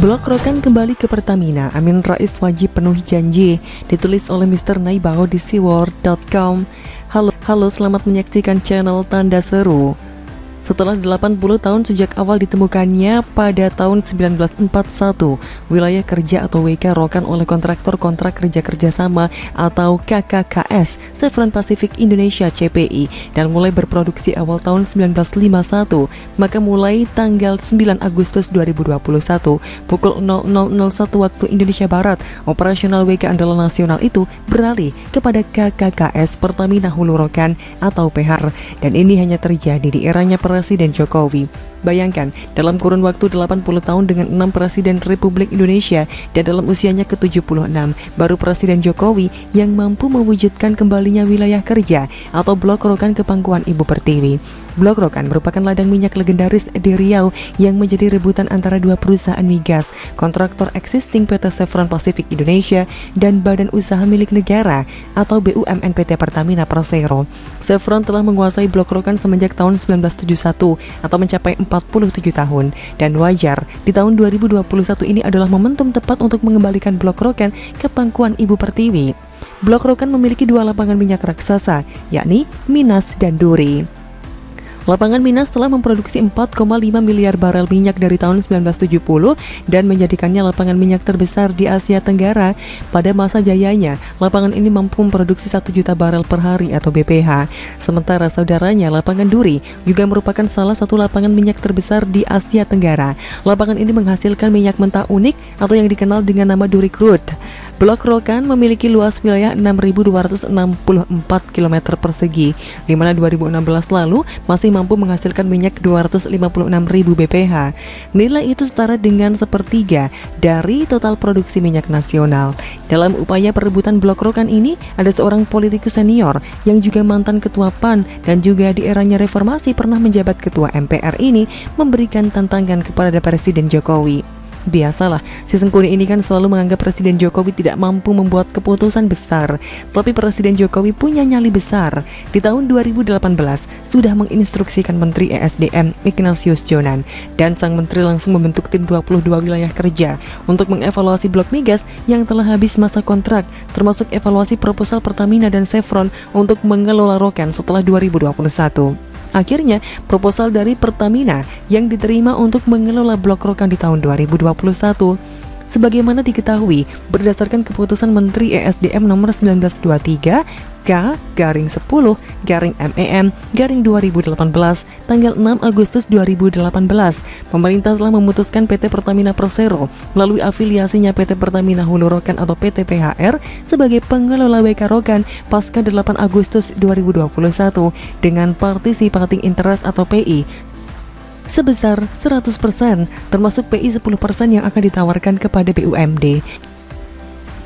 Blok Rokan kembali ke Pertamina, Amin Rais wajib penuhi janji. Ditulis oleh Mr. Naibaho di seaworld.com. Halo, selamat menyaksikan channel Tanda Seru. Setelah 80 tahun sejak awal ditemukannya pada tahun 1941, wilayah kerja atau WK Rokan oleh kontraktor kontrak kerja kerjasama atau KKKS Chevron Pacific Indonesia CPI dan mulai berproduksi awal tahun 1951, maka mulai tanggal 9 Agustus 2021 pukul 00.01 waktu Indonesia Barat, operasional WK andalan nasional itu beralih kepada KKKS Pertamina Hulu Rokan atau PHR, dan ini hanya terjadi di eranya Presiden Jokowi. Bayangkan, dalam kurun waktu 80 tahun dengan 6 Presiden Republik Indonesia dan dalam usianya ke-76, baru Presiden Jokowi yang mampu mewujudkan kembalinya wilayah kerja atau Blok Rokan ke pangkuan Ibu Pertiwi. Blok Rokan merupakan ladang minyak legendaris di Riau yang menjadi rebutan antara dua perusahaan migas, kontraktor existing PT Chevron Pacific Indonesia dan Badan Usaha Milik Negara atau BUMN PT Pertamina Persero. Chevron telah menguasai Blok Rokan semenjak tahun 1971 atau mencapai 47 tahun, dan wajar di tahun 2021 ini adalah momentum tepat untuk mengembalikan Blok Rokan ke pangkuan Ibu Pertiwi. Blok Rokan memiliki dua lapangan minyak raksasa, yakni Minas dan Duri. Lapangan Minas telah memproduksi 4,5 miliar barel minyak dari tahun 1970 dan menjadikannya lapangan minyak terbesar di Asia Tenggara. Pada masa jayanya, lapangan ini mampu memproduksi 1 juta barel per hari atau BPH. Sementara saudaranya, lapangan Duri, juga merupakan salah satu lapangan minyak terbesar di Asia Tenggara. Lapangan ini menghasilkan minyak mentah unik atau yang dikenal dengan nama Duri Crude. Blok Rokan memiliki luas wilayah 6.264 km persegi, di mana 2016 lalu masih mampu menghasilkan minyak 256.000 bph. Nilai itu setara dengan sepertiga dari total produksi minyak nasional. Dalam upaya perebutan Blok Rokan ini, ada seorang politikus senior yang juga mantan ketua PAN dan juga di eranya reformasi pernah menjabat ketua MPR ini memberikan tantangan kepada Presiden Jokowi. Biasalah, si Sengkuni ini kan selalu menganggap Presiden Jokowi tidak mampu membuat keputusan besar. Tapi Presiden Jokowi punya nyali besar. Di tahun 2018 sudah menginstruksikan Menteri ESDM Ignatius Jonan, dan sang menteri langsung membentuk tim 22 wilayah kerja untuk mengevaluasi blok migas yang telah habis masa kontrak, termasuk evaluasi proposal Pertamina dan Chevron untuk mengelola Rokan setelah 2021. Akhirnya, proposal dari Pertamina yang diterima untuk mengelola Blok Rokan di tahun 2021. Sebagaimana diketahui, berdasarkan keputusan Menteri ESDM nomor 1923 K/10/MEN/2018 tanggal 6 Agustus 2018, pemerintah telah memutuskan PT Pertamina Persero melalui afiliasinya PT Pertamina Hulu Rokan atau PT PHR sebagai pengelola WK Rokan pasca 8 Agustus 2021 dengan participating interest atau PI sebesar 100%, termasuk PI 10% yang akan ditawarkan kepada BUMD.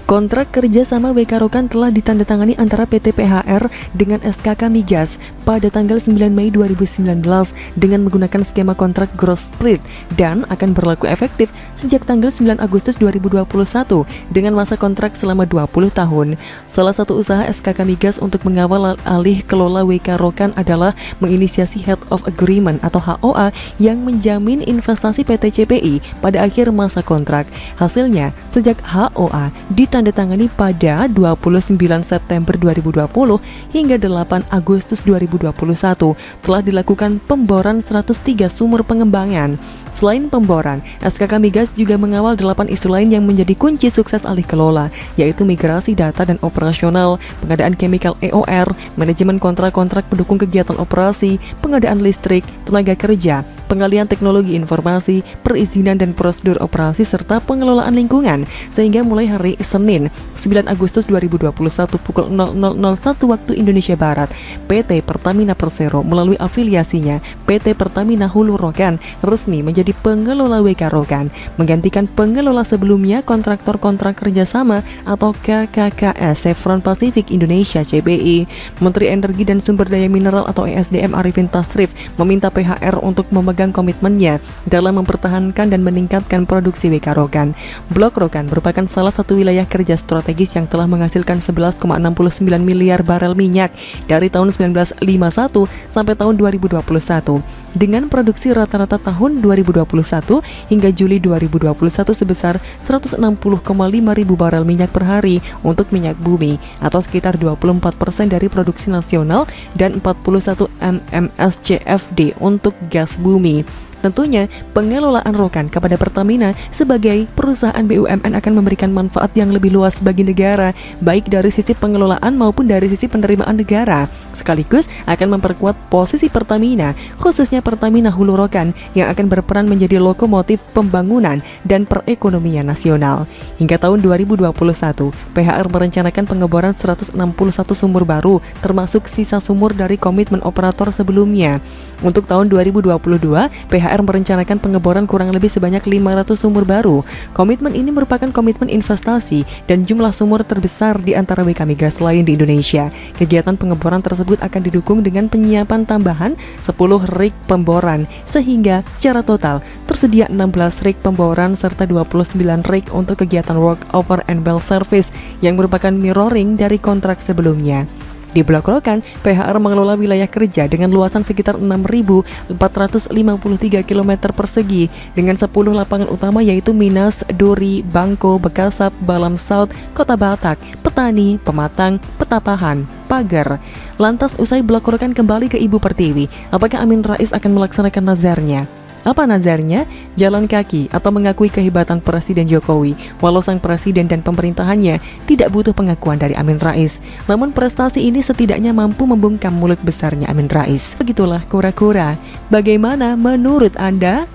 Kontrak kerja sama WK Rokan telah ditandatangani antara PT PHR dengan SKK Migas pada tanggal 9 Mei 2019 dengan menggunakan skema kontrak gross split dan akan berlaku efektif sejak tanggal 9 Agustus 2021 dengan masa kontrak selama 20 tahun. Salah satu usaha SKK Migas untuk mengawal alih kelola WK Rokan adalah menginisiasi Head of Agreement atau HOA yang menjamin investasi PT CPI pada akhir masa kontrak. Hasilnya, sejak HOA ditandatangani pada 29 September 2020 hingga 8 Agustus 2021 telah dilakukan pemboran 103 sumur pengembangan. Selain pemboran, SKK Migas juga mengawal 8 isu lain yang menjadi kunci sukses alih kelola, yaitu migrasi data dan operasional, pengadaan chemical EOR, manajemen kontrak-kontrak pendukung kegiatan operasi, pengadaan listrik, tenaga kerja, pengalihan teknologi informasi, perizinan dan prosedur operasi, serta pengelolaan lingkungan. Sehingga mulai hari Senin 9 Agustus 2021 pukul 00.01 waktu Indonesia Barat, PT Pertamina Persero melalui afiliasinya PT Pertamina Hulu Rokan resmi menjadi pengelola WK Rokan, menggantikan pengelola sebelumnya kontraktor kontrak kerjasama atau KKKS Chevron Pacific Indonesia CPI. Menteri Energi dan Sumber Daya Mineral atau ESDM Arifin Tasrif meminta PHR untuk memegang komitmennya dalam mempertahankan dan meningkatkan produksi WK Rokan. Blok Rokan merupakan salah satu wilayah kerja strategis yang telah menghasilkan 11,69 miliar barel minyak dari tahun 1951 sampai tahun 2021. dengan produksi rata-rata tahun 2021 hingga Juli 2021 sebesar 160,5 ribu barel minyak per hari untuk minyak bumi atau sekitar 24% dari produksi nasional dan 41 mmscfd untuk gas bumi. Tentunya, pengelolaan Rokan kepada Pertamina sebagai perusahaan BUMN akan memberikan manfaat yang lebih luas bagi negara, baik dari sisi pengelolaan maupun dari sisi penerimaan negara. Sekaligus akan memperkuat posisi Pertamina, khususnya Pertamina Hulu Rokan, yang akan berperan menjadi lokomotif pembangunan dan perekonomian nasional. Hingga tahun 2021, PHR merencanakan pengeboran 161 sumur baru, termasuk sisa sumur dari komitmen operator sebelumnya. Untuk tahun 2022, PHR merencanakan pengeboran kurang lebih sebanyak 500 sumur baru. Komitmen ini merupakan komitmen investasi dan jumlah sumur terbesar di antara WK Migas lain di Indonesia. Kegiatan pengeboran tersebut akan didukung dengan penyiapan tambahan 10 rig pemboran, sehingga secara total tersedia 16 rig pemboran serta 29 rig untuk kegiatan work over and well service yang merupakan mirroring dari kontrak sebelumnya. Di Blok Rokan, PHR mengelola wilayah kerja dengan luasan sekitar 6.453 km persegi dengan 10 lapangan utama yaitu Minas, Duri, Bangko, Bekasap, Balam South, Kota Batak, Petani, Pematang, Petapahan, Pagar. Lantas usai Blok Rokan kembali ke Ibu Pertiwi, apakah Amin Rais akan melaksanakan nazarnya? Apa nazarnya? Jalan kaki atau mengakui kehebatan Presiden Jokowi, walau sang presiden dan pemerintahannya tidak butuh pengakuan dari Amin Rais. Namun prestasi ini setidaknya mampu membungkam mulut besarnya Amin Rais. Begitulah kura-kura. Bagaimana menurut Anda?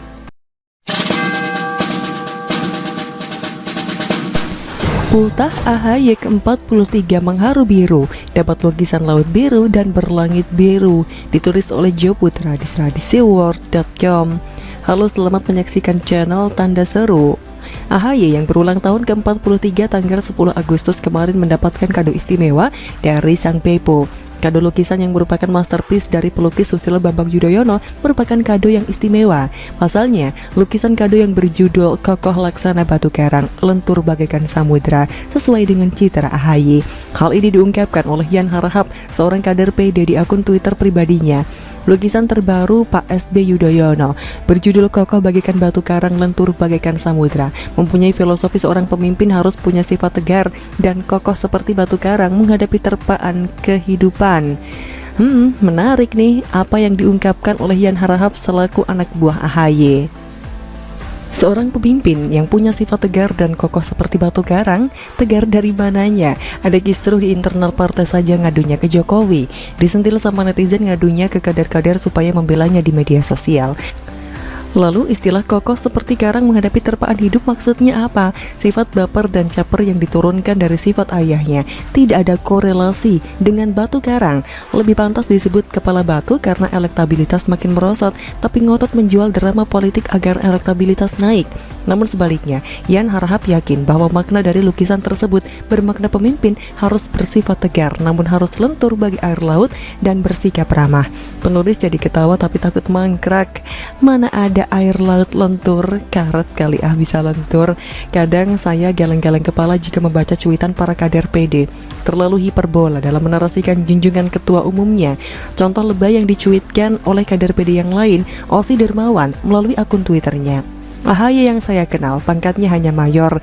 Ultah AHY ke-43 mengharu biru, dapat lukisan laut biru dan berlangit biru, ditulis oleh Joe Putra di SeWorld.com. Halo, selamat menyaksikan channel Tanda Seru. AHY yang berulang tahun ke-43 tanggal 10 Agustus kemarin mendapatkan kado istimewa dari Sang Pepo. Kado lukisan yang merupakan masterpiece dari pelukis Susilo Bambang Yudhoyono merupakan kado yang istimewa. Pasalnya, lukisan kado yang berjudul Kokoh Laksana Batu Karang, Lentur Bagaikan Samudra sesuai dengan citra AHY. Hal ini diungkapkan oleh Yan Harahap, seorang kader PD di akun Twitter pribadinya. Lukisan terbaru Pak SB Yudhoyono berjudul Kokoh Bagaikan Batu Karang, Lentur Bagaikan Samudra mempunyai filosofi seorang pemimpin harus punya sifat tegar dan kokoh seperti batu karang menghadapi terpaan kehidupan. Menarik nih apa yang diungkapkan oleh Yan Harahap selaku anak buah AHY. Seorang pemimpin yang punya sifat tegar dan kokoh seperti batu karang, tegar dari mananya? Ada kisruh di internal partai saja ngadunya ke Jokowi, disentil sama netizen ngadunya ke kader-kader supaya membelanya di media sosial. Lalu istilah kokoh seperti karang menghadapi terpaan hidup maksudnya apa? Sifat baper dan caper yang diturunkan dari sifat ayahnya tidak ada korelasi dengan batu karang. Lebih pantas disebut kepala batu karena elektabilitas makin merosot, tapi ngotot menjual drama politik agar elektabilitas naik. Namun sebaliknya, Yan Harahap yakin bahwa makna dari lukisan tersebut bermakna pemimpin harus bersifat tegar, namun harus lentur bagi air laut dan bersikap ramah. Penulis jadi ketawa tapi takut mangkrak. Mana ada air laut lentur, karet kali bisa lentur. Kadang saya geleng-geleng kepala jika membaca cuitan para kader PD. Terlalu hiperbola dalam menarasikan junjungan ketua umumnya. Contoh lebay yang dicuitkan oleh kader PD yang lain, Osi Dermawan melalui akun Twitternya. AHY yang saya kenal pangkatnya hanya mayor,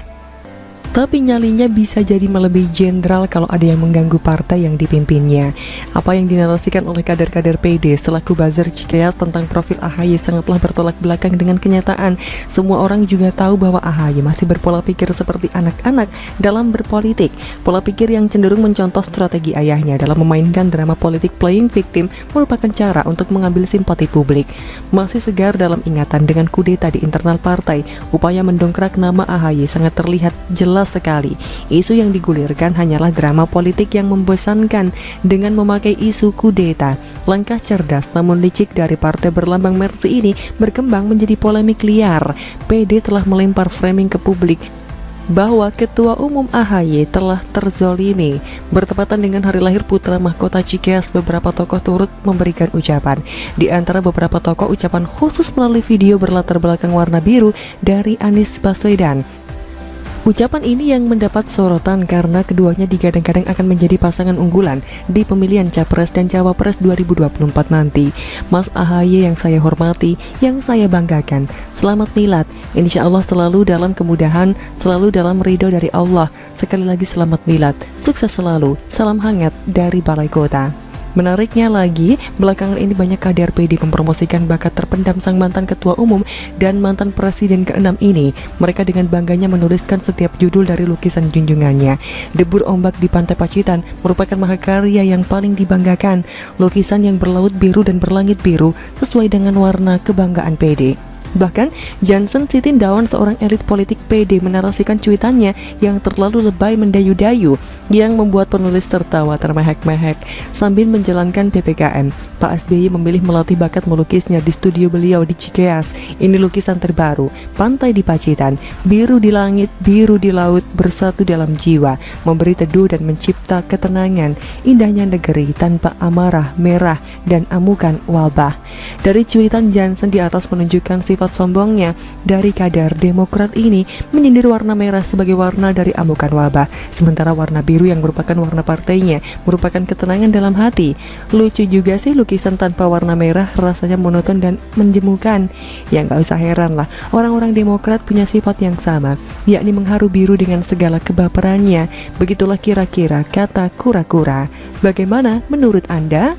tapi nyalinya bisa jadi melebihi jenderal kalau ada yang mengganggu partai yang dipimpinnya. Apa yang dinarasikan oleh kader-kader PD selaku buzzer Cikeas tentang profil AHY sangatlah bertolak belakang dengan kenyataan. Semua orang juga tahu bahwa AHY masih berpola pikir seperti anak-anak dalam berpolitik. Pola pikir yang cenderung mencontoh strategi ayahnya dalam memainkan drama politik playing victim merupakan cara untuk mengambil simpati publik. Masih segar dalam ingatan dengan kudeta di internal partai, upaya mendongkrak nama AHY sangat terlihat jelas sekali. Isu yang digulirkan hanyalah drama politik yang membosankan dengan memakai isu kudeta. Langkah cerdas namun licik dari partai berlambang Mercy ini berkembang menjadi polemik liar. PD telah melempar framing ke publik bahwa Ketua Umum AHY telah terzolimi. Bertepatan dengan hari lahir putra mahkota Cikeas, beberapa tokoh turut memberikan ucapan. Di antara beberapa tokoh, ucapan khusus melalui video berlatar belakang warna biru dari Anies Baswedan. Ucapan ini yang mendapat sorotan karena keduanya digadang-gadang akan menjadi pasangan unggulan di pemilihan Capres dan Cawapres 2024 nanti. Mas AHY yang saya hormati, yang saya banggakan, selamat milad. Insya Allah selalu dalam kemudahan, selalu dalam ridho dari Allah. Sekali lagi selamat milad, sukses selalu, salam hangat dari Balai Kota. Menariknya lagi, belakangan ini banyak kader PD mempromosikan bakat terpendam sang mantan ketua umum dan mantan presiden ke-6 ini. Mereka dengan bangganya menuliskan setiap judul dari lukisan junjungannya. Debur ombak di Pantai Pacitan merupakan mahakarya yang paling dibanggakan. Lukisan yang berlaut biru dan berlangit biru sesuai dengan warna kebanggaan PD. Bahkan, Johnson Sitindaun, seorang elit politik PD, menarasikan cuitannya yang terlalu lebay mendayu-dayu yang membuat penulis tertawa termehek-mehek sambil menjalankan PPKM. Pak SBY memilih melatih bakat melukisnya di studio beliau di Cikeas. Ini lukisan terbaru, pantai di Pacitan, biru di langit, biru di laut, bersatu dalam jiwa, memberi teduh dan mencipta ketenangan, indahnya negeri tanpa amarah, merah, dan amukan wabah. Dari cuitan Johnson di atas menunjukkan sifat sombongnya dari kader Demokrat ini menyindir warna merah sebagai warna dari amukan wabah, sementara warna biru yang merupakan warna partainya merupakan ketenangan dalam hati. Lucu juga sih lukisan tanpa warna merah, rasanya monoton dan menjemukan. Ya nggak usah heran lah, orang-orang Demokrat punya sifat yang sama, yakni mengharu biru dengan segala kebaperannya. Begitulah kira-kira kata kura-kura. Bagaimana menurut Anda?